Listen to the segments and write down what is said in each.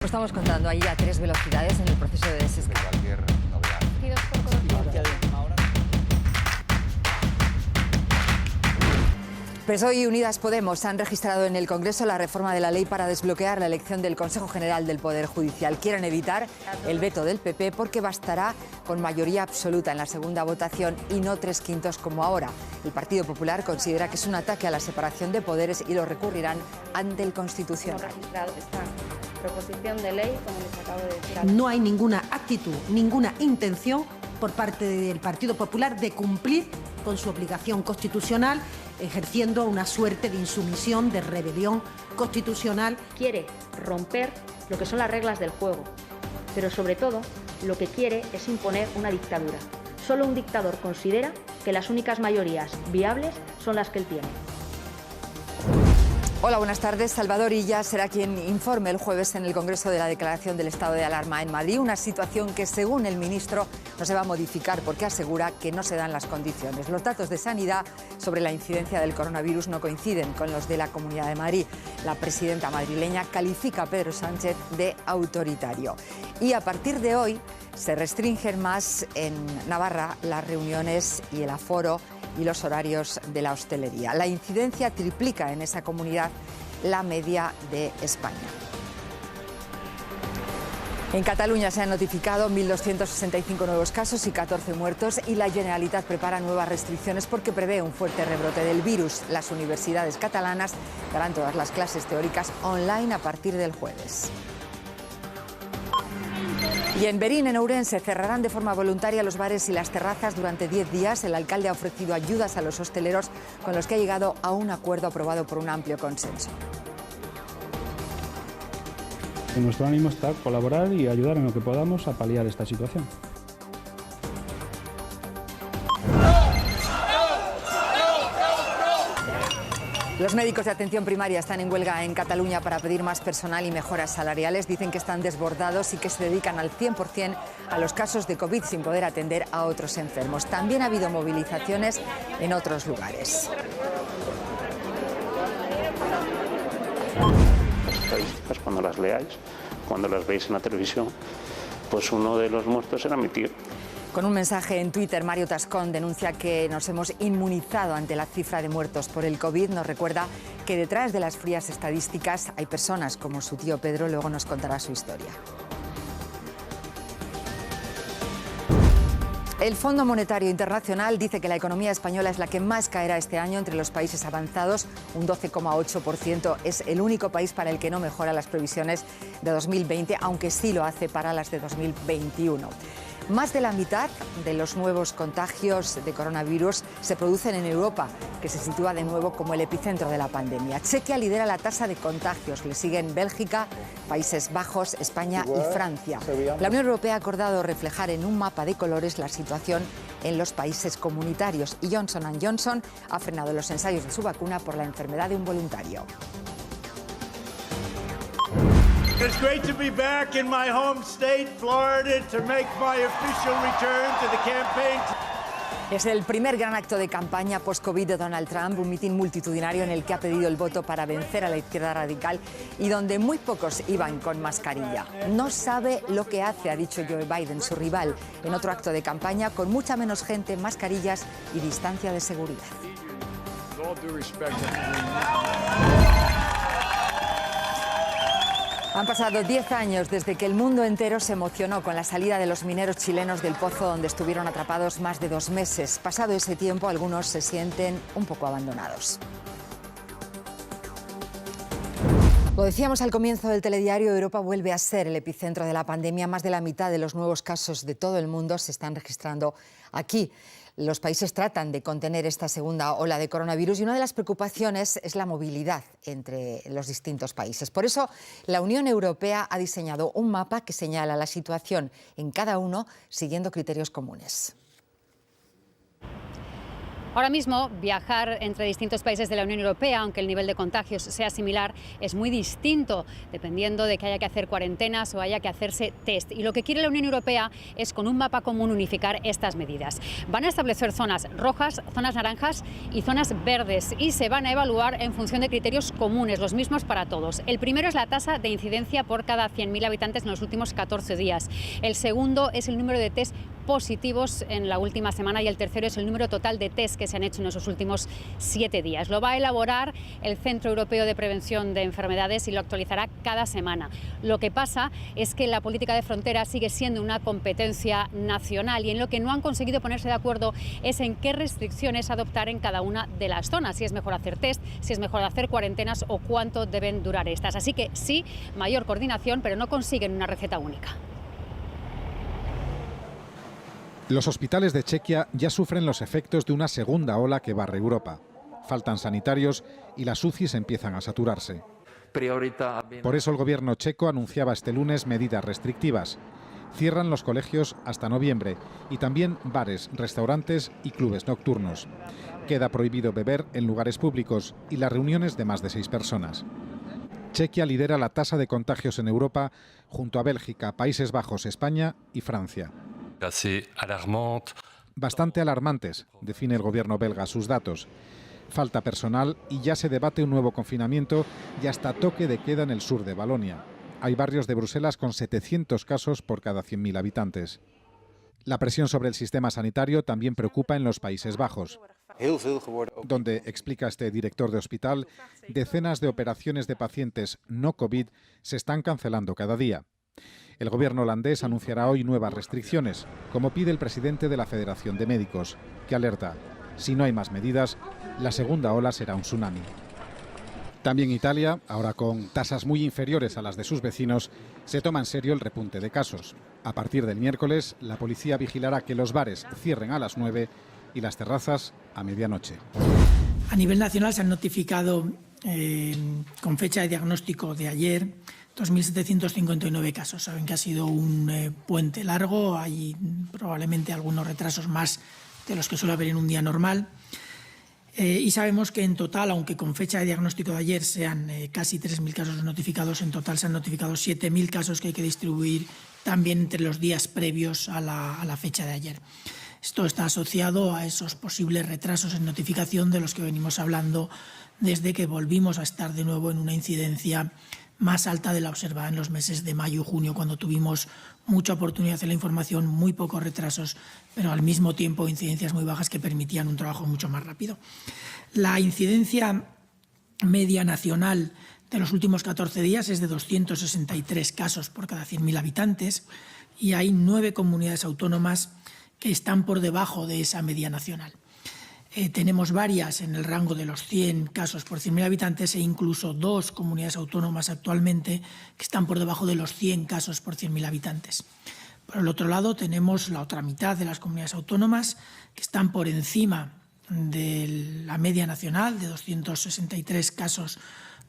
estamos contando ahí a 3 velocidades en el proceso de desescalada. Cualquier novedad. PSOE y Unidas Podemos han registrado en el Congreso la reforma de la ley para desbloquear la elección del Consejo General del Poder Judicial. Quieren evitar el veto del PP porque bastará con mayoría absoluta en la segunda votación y no 3/5 como ahora. El Partido Popular considera que es un ataque a la separación de poderes y lo recurrirán ante el Constitucional. Proposición de ley, como les acabo de decir. No hay ninguna actitud, ninguna intención por parte del Partido Popular de cumplir con su obligación constitucional, ejerciendo una suerte de insumisión, de rebelión constitucional. Quiere romper lo que son las reglas del juego, pero sobre todo lo que quiere es imponer una dictadura. Solo un dictador considera que las únicas mayorías viables son las que él tiene. Hola, buenas tardes. Salvador Illa será quien informe el jueves en el Congreso de la declaración del estado de alarma en Madrid, una situación que, según el ministro, no se va a modificar porque asegura que no se dan las condiciones. Los datos de sanidad sobre la incidencia del coronavirus no coinciden con los de la Comunidad de Madrid. La presidenta madrileña califica a Pedro Sánchez de autoritario. Y a partir de hoy se restringen más en Navarra las reuniones y el aforo y los horarios de la hostelería. La incidencia triplica en esa comunidad la media de España. En Cataluña se han notificado 1.265 nuevos casos y 14 muertos y la Generalitat prepara nuevas restricciones porque prevé un fuerte rebrote del virus. Las universidades catalanas darán todas las clases teóricas online a partir del jueves. Y en Berín, en Ourense, cerrarán de forma voluntaria los bares y las terrazas durante 10 días. El alcalde ha ofrecido ayudas a los hosteleros con los que ha llegado a un acuerdo aprobado por un amplio consenso. Nuestro ánimo está colaborar y ayudar en lo que podamos a paliar esta situación. Los médicos de atención primaria están en huelga en Cataluña para pedir más personal y mejoras salariales. Dicen que están desbordados y que se dedican al 100% a los casos de COVID sin poder atender a otros enfermos. También ha habido movilizaciones en otros lugares. Las estadísticas, cuando las leáis, cuando las veis en la televisión, pues uno de los muertos era mi tío. Con un mensaje en Twitter, Mario Tascón denuncia que nos hemos inmunizado ante la cifra de muertos por el COVID. Nos recuerda que detrás de las frías estadísticas hay personas como su tío Pedro. Luego nos contará su historia. El Fondo Monetario Internacional dice que la economía española es la que más caerá este año entre los países avanzados, un 12,8%. Es el único país para el que no mejora las previsiones de 2020, aunque sí lo hace para las de 2021. Más de la mitad de los nuevos contagios de coronavirus se producen en Europa, que se sitúa de nuevo como el epicentro de la pandemia. Chequia lidera la tasa de contagios, le siguen Bélgica, Países Bajos, España y Francia. La Unión Europea ha acordado reflejar en un mapa de colores la situación en los países comunitarios y Johnson & Johnson ha frenado los ensayos de su vacuna por la enfermedad de un voluntario. It's great to be back in my home state, Florida, to make my official return to the campaign. Es el primer gran acto de campaña post-COVID de Donald Trump, un mitin multitudinario en el que ha pedido el voto para vencer a la izquierda radical y donde muy pocos iban con mascarilla. No sabe lo que hace, ha dicho Joe Biden, su rival, en otro acto de campaña con mucha menos gente, mascarillas y distancia de seguridad. Han pasado 10 años desde que el mundo entero se emocionó con la salida de los mineros chilenos del pozo donde estuvieron atrapados más de 2 meses. Pasado ese tiempo, algunos se sienten un poco abandonados. Lo decíamos al comienzo del telediario, Europa vuelve a ser el epicentro de la pandemia. Más de la mitad de los nuevos casos de todo el mundo se están registrando aquí. Los países tratan de contener esta segunda ola de coronavirus y una de las preocupaciones es la movilidad entre los distintos países. Por eso, la Unión Europea ha diseñado un mapa que señala la situación en cada uno siguiendo criterios comunes. Ahora mismo, viajar entre distintos países de la Unión Europea, aunque el nivel de contagios sea similar, es muy distinto, dependiendo de que haya que hacer cuarentenas o haya que hacerse test. Y lo que quiere la Unión Europea es, con un mapa común, unificar estas medidas. Van a establecer zonas rojas, zonas naranjas y zonas verdes, y se van a evaluar en función de criterios comunes, los mismos para todos. El primero es la tasa de incidencia por cada 100.000 habitantes en los últimos 14 días. El segundo es el número de test positivos en la última semana, y el tercero es el número total de test que se han hecho en esos últimos 7 días. Lo va a elaborar el Centro Europeo de Prevención de Enfermedades y lo actualizará cada semana. Lo que pasa es que la política de frontera sigue siendo una competencia nacional, y en lo que no han conseguido ponerse de acuerdo es en qué restricciones adoptar en cada una de las zonas, si es mejor hacer test, si es mejor hacer cuarentenas o cuánto deben durar estas. Así que sí, mayor coordinación, pero no consiguen una receta única. Los hospitales de Chequia ya sufren los efectos de una segunda ola que barre Europa. Faltan sanitarios y las UCIs empiezan a saturarse. Por eso el gobierno checo anunciaba este lunes medidas restrictivas. Cierran los colegios hasta noviembre y también bares, restaurantes y clubes nocturnos. Queda prohibido beber en lugares públicos y las reuniones de más de 6 personas. Chequia lidera la tasa de contagios en Europa junto a Bélgica, Países Bajos, España y Francia. Bastante alarmantes, define el gobierno belga sus datos. Falta personal y ya se debate un nuevo confinamiento y hasta toque de queda en el sur de Valonia. Hay barrios de Bruselas con 700 casos por cada 100.000 habitantes. La presión sobre el sistema sanitario también preocupa en los Países Bajos, donde, explica este director de hospital, decenas de operaciones de pacientes no COVID se están cancelando cada día. El gobierno holandés anunciará hoy nuevas restricciones, como pide el presidente de la Federación de Médicos, que alerta: si no hay más medidas, la segunda ola será un tsunami. También Italia, ahora con tasas muy inferiores a las de sus vecinos, se toma en serio el repunte de casos. A partir del miércoles, la policía vigilará que los bares cierren a las 9 y las terrazas a medianoche. A nivel nacional se han notificado, con fecha de diagnóstico de ayer, 2.759 casos. Saben que ha sido un puente largo, hay probablemente algunos retrasos más de los que suele haber en un día normal. Y sabemos que en total, aunque con fecha de diagnóstico de ayer sean casi 3.000 casos notificados, en total se han notificado 7.000 casos que hay que distribuir también entre los días previos a la fecha de ayer. Esto está asociado a esos posibles retrasos en notificación de los que venimos hablando desde que volvimos a estar de nuevo en una incidencia más alta de la observada en los meses de mayo y junio, cuando tuvimos mucha oportunidad de la información, muy pocos retrasos, pero al mismo tiempo incidencias muy bajas que permitían un trabajo mucho más rápido. La incidencia media nacional de los últimos 14 días es de 263 casos por cada 100.000 habitantes y hay 9 comunidades autónomas que están por debajo de esa media nacional. Tenemos varias en el rango de los 100 casos por 100.000 habitantes e incluso 2 comunidades autónomas actualmente que están por debajo de los 100 casos por 100.000 habitantes. Por el otro lado, tenemos la otra mitad de las comunidades autónomas que están por encima de la media nacional de 263 casos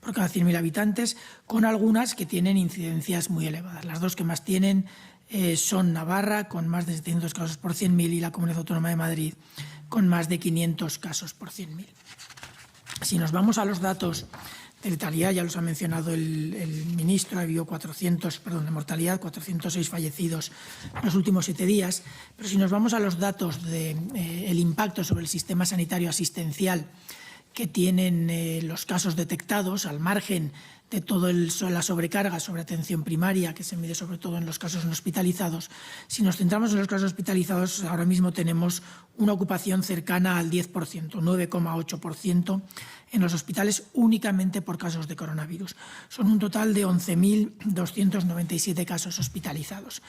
por cada 100.000 habitantes, con algunas que tienen incidencias muy elevadas. Las 2 que más tienen son Navarra, con más de 700 casos por 100.000, y la Comunidad Autónoma de Madrid, con más de 500 casos por 100.000. Si nos vamos a los datos de letalidad, ya los ha mencionado el ministro, ha habido de mortalidad, 406 fallecidos en los últimos 7 días, pero si nos vamos a los datos del impacto sobre el sistema sanitario asistencial que tienen los casos detectados, al margen de toda la sobrecarga sobre atención primaria, que se mide sobre todo en los casos no hospitalizados. Si nos centramos en los casos hospitalizados, ahora mismo tenemos una ocupación cercana al 10%, 9,8% en los hospitales únicamente por casos de coronavirus. Son un total de 11.297 casos hospitalizados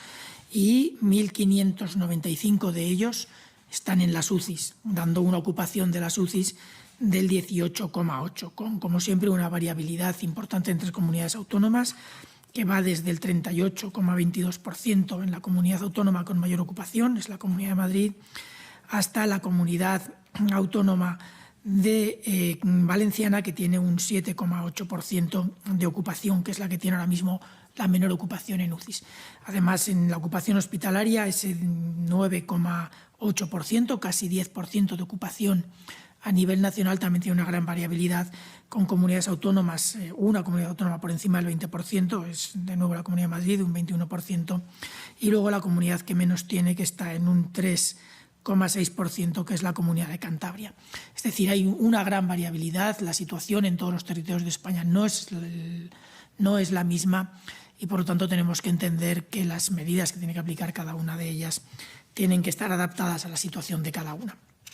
y 1.595 de ellos están en las UCIs, dando una ocupación de las UCIs del 18,8%, con, como siempre, una variabilidad importante entre comunidades autónomas, que va desde el 38,22% en la comunidad autónoma con mayor ocupación, es la Comunidad de Madrid, hasta la comunidad autónoma de Valenciana, que tiene un 7,8% de ocupación, que es la que tiene ahora mismo la menor ocupación en UCIs. Además, en la ocupación hospitalaria, ese 9,8%, casi 10% de ocupación a nivel nacional, también tiene una gran variabilidad, con comunidades autónomas, una comunidad autónoma por encima del 20%, es de nuevo la Comunidad de Madrid, un 21%, y luego la comunidad que menos tiene, que está en un 3,6%, que es la Comunidad de Cantabria. Es decir, hay una gran variabilidad, la situación en todos los territorios de España no es la misma y, por lo tanto, tenemos que entender que las medidas que tiene que aplicar cada una de ellas tienen que estar adaptadas a la situación de cada una.